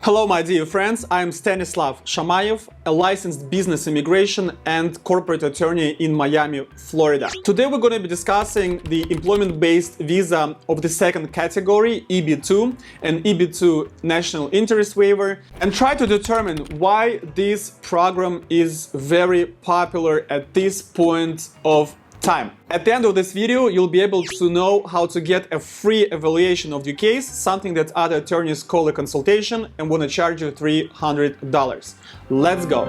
Hello my dear friends, I'm Stanislav Shamayev, a licensed business immigration and corporate attorney in Miami, Florida. Today we're going to be discussing the employment-based visa of the second category, EB2 and EB2 National Interest Waiver, and try to determine why this program is very popular at this point of time. At the end of this video, you'll be able to know how to get a free evaluation of your case, something that other attorneys call a consultation, and want to charge you $300. Let's go.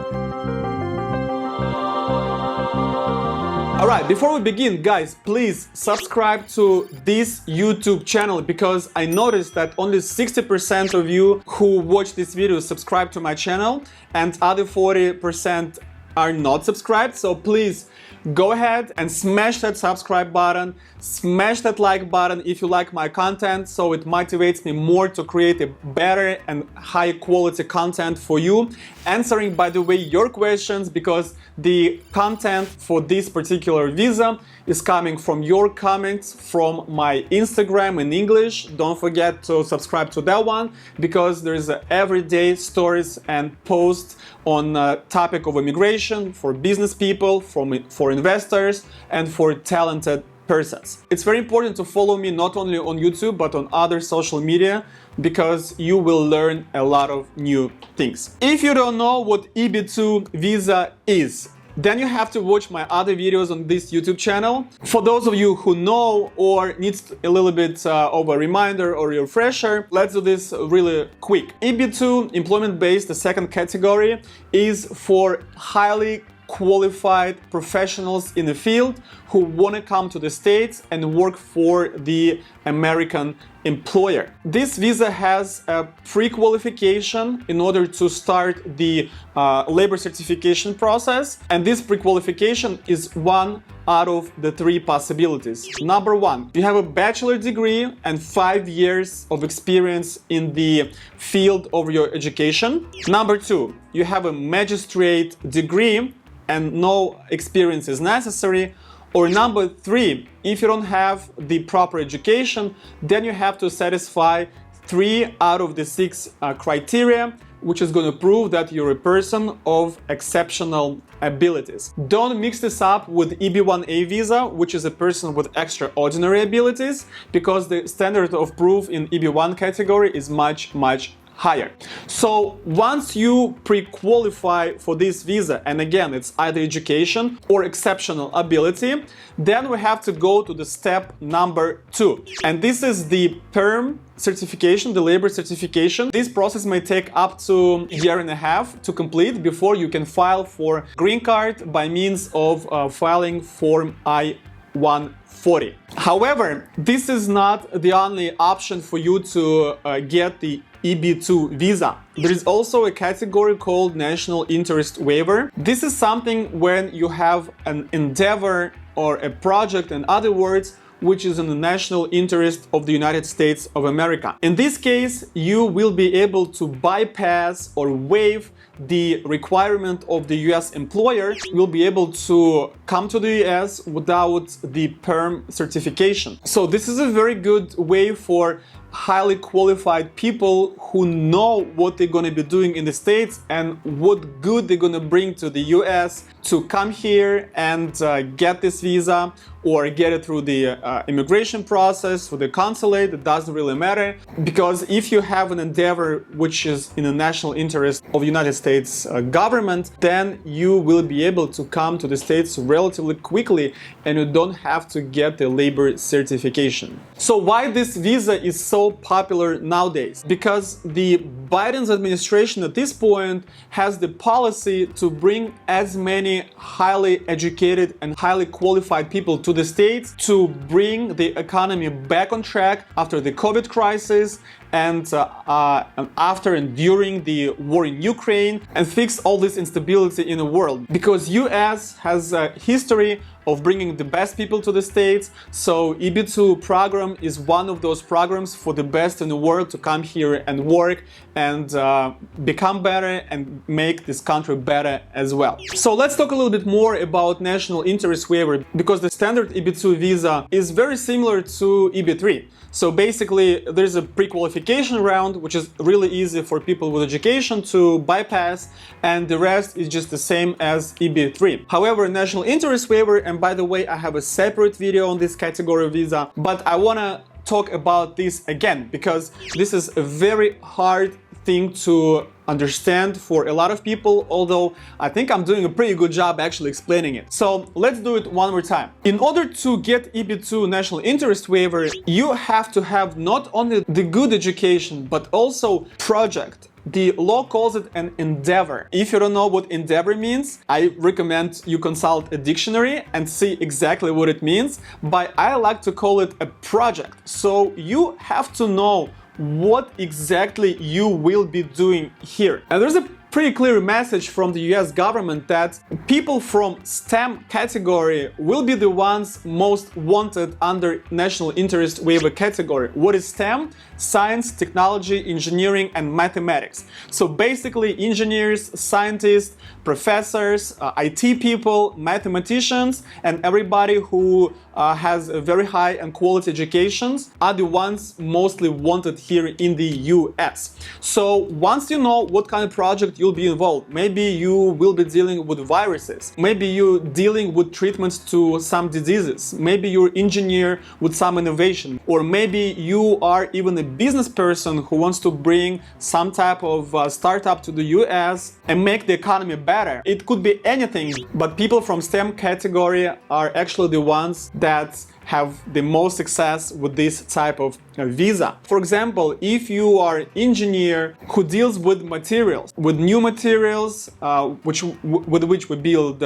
Alright, before we begin, guys, please subscribe to this YouTube channel because I noticed that only 60% of you who watch this video subscribe to my channel and other 40% are not subscribed, so please go ahead and smash that subscribe button, smash that like button if you like my content, so it motivates me more to create a better and high quality content for you, answering, by the way, your questions, because the content for this particular visa is coming from your comments from my Instagram in English. Don't forget to subscribe to that one because there's everyday stories and posts on topic of immigration for business people, for investors, and for talented persons. It's very important to follow me not only on YouTube but on other social media because you will learn a lot of new things. If you don't know what EB2 visa is, then you have to watch my other videos on this YouTube channel. For those of you who know or needs a little bit of a reminder or a refresher, let's do this really quick. EB2, employment-based, the second category, is for highly qualified professionals in the field who want to come to the States and work for the American employer. This visa has a pre-qualification in order to start the labor certification process, and this pre-qualification is one out of the three possibilities. Number one, you have a bachelor degree and 5 years of experience in the field of your education. Number two, you have a magistrate degree and no experience is necessary. Or number three, if you don't have the proper education, then you have to satisfy 3 out of the 6 criteria, which is going to prove that you're a person of exceptional abilities. Don't mix this up with EB1A visa, which is a person with extraordinary abilities, because the standard of proof in EB1 category is much higher. So once you pre-qualify for this visa, and again it's either education or exceptional ability, then we have to go to the step number 2, and this is the PERM certification, the labor certification. This process may take up to a year and a half to complete before you can file for green card by means of filing form I-140. However, this is not the only option for you to get the EB2 visa. There is also a category called National Interest Waiver. This is something when you have an endeavor or a project, in other words, which is in the national interest of the United States of America. In this case, you will be able to bypass or waive the requirement of the US employer. You'll be able to come to the US without the PERM certification. So this is a very good way for highly qualified people who know what they're going to be doing in the States and what good they're going to bring to the US to come here and get this visa or get it through the immigration process, through the consulate. It doesn't really matter, because if you have an endeavor which is in the national interest of the United States government, then you will be able to come to the States relatively quickly and you don't have to get the labor certification. So why this visa is so popular nowadays? Because the Biden's administration at this point has the policy to bring as many highly educated and highly qualified people to the States to bring the economy back on track after the COVID crisis and after and during the war in Ukraine, and fix all this instability in the world. Because US has a history of bringing the best people to the States. So EB2 program is one of those programs for the best in the world to come here and work and become better and make this country better as well. So let's talk a little bit more about national interest waiver, because the standard EB2 visa is very similar to EB3. So basically, there's a pre-qualification round, which is really easy for people with education to bypass, and the rest is just the same as EB3. However, national interest waiver, and by the way, I have a separate video on this category of visa, but I wanna talk about this again, because this is a very hard thing to understand for a lot of people, although I think I'm doing a pretty good job actually explaining it. So let's do it one more time. In order to get EB2 national interest waiver, you have to have not only the good education, but also project. The law calls it an endeavor. If you don't know what endeavor means, I recommend you consult a dictionary and see exactly what it means, but I like to call it a project. So you have to know what exactly you will be doing here. And there's a pretty clear message from the US government that people from STEM category will be the ones most wanted under national interest waiver category. What is STEM? Science, technology, engineering, and mathematics. So basically engineers, scientists, professors, IT people, mathematicians, and everybody who has a very high and quality educations are the ones mostly wanted here in the US. So once you know what kind of project you'll be involved, maybe you will be dealing with viruses, maybe you're dealing with treatments to some diseases, maybe you're engineer with some innovation, or maybe you are even a business person who wants to bring some type of startup to the US and make the economy better. It could be anything, but people from STEM category are actually the ones that have the most success with this type of visa. For example, if you are an engineer who deals with materials, with new materials, with which we build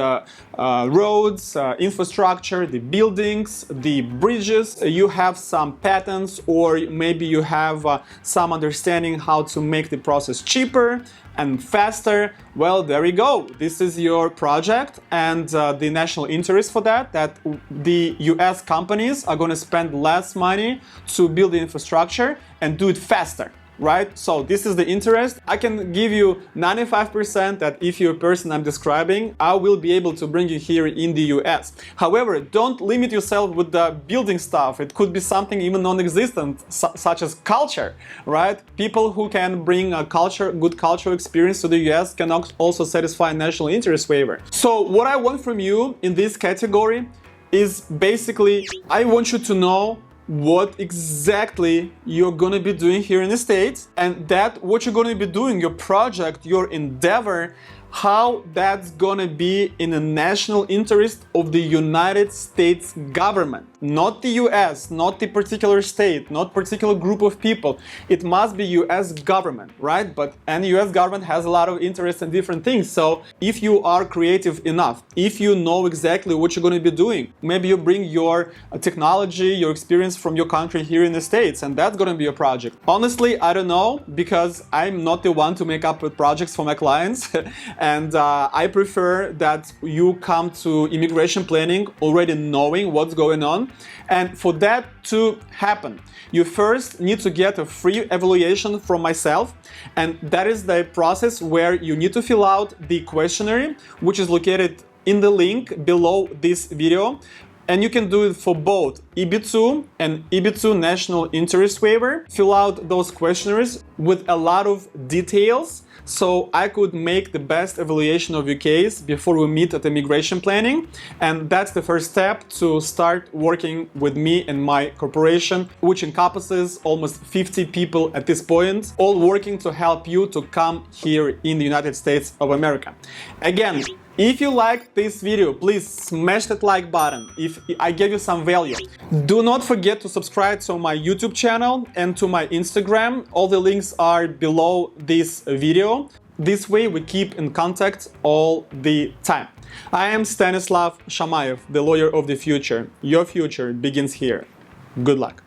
roads, infrastructure, the buildings, the bridges, you have some patents, or maybe you have some understanding how to make the process cheaper and faster. Well, there you go. This is your project, and the national interest for that the US companies are going to spend less money to build the infrastructure and do it faster. Right? So this is the interest. I can give you 95% that if you're a person I'm describing, I will be able to bring you here in the US. However, don't limit yourself with the building stuff. It could be something even non-existent, such as culture, right? People who can bring a good cultural experience to the US can also satisfy national interest waiver. So what I want from you in this category is basically, I want you to know what exactly you're gonna be doing here in the States, and that what you're gonna be doing, your project, your endeavor, how that's gonna be in the national interest of the United States government, not the US, not the particular state, not particular group of people. It must be US government, right? And US government has a lot of interest in different things. So if you are creative enough, if you know exactly what you're gonna be doing, maybe you bring your technology, your experience from your country here in the States, and that's gonna be a project. Honestly, I don't know, because I'm not the one to make up projects for my clients. And I prefer that you come to immigration planning already knowing what's going on. And for that to happen, you first need to get a free evaluation from myself. And that is the process where you need to fill out the questionnaire, which is located in the link below this video. And you can do it for both EB2 and EB2 national interest waiver. Fill out those questionnaires with a lot of details, so I could make the best evaluation of your case before we meet at immigration planning. And that's the first step to start working with me and my corporation, which encompasses almost 50 people at this point, all working to help you to come here in the United States of America. Again, if you liked this video, please smash that like button if I gave you some value. Do not forget to subscribe to my YouTube channel and to my Instagram. All the links are below this video. This way we keep in contact all the time. I am Stanislav Shamayev, the lawyer of the future. Your future begins here. Good luck.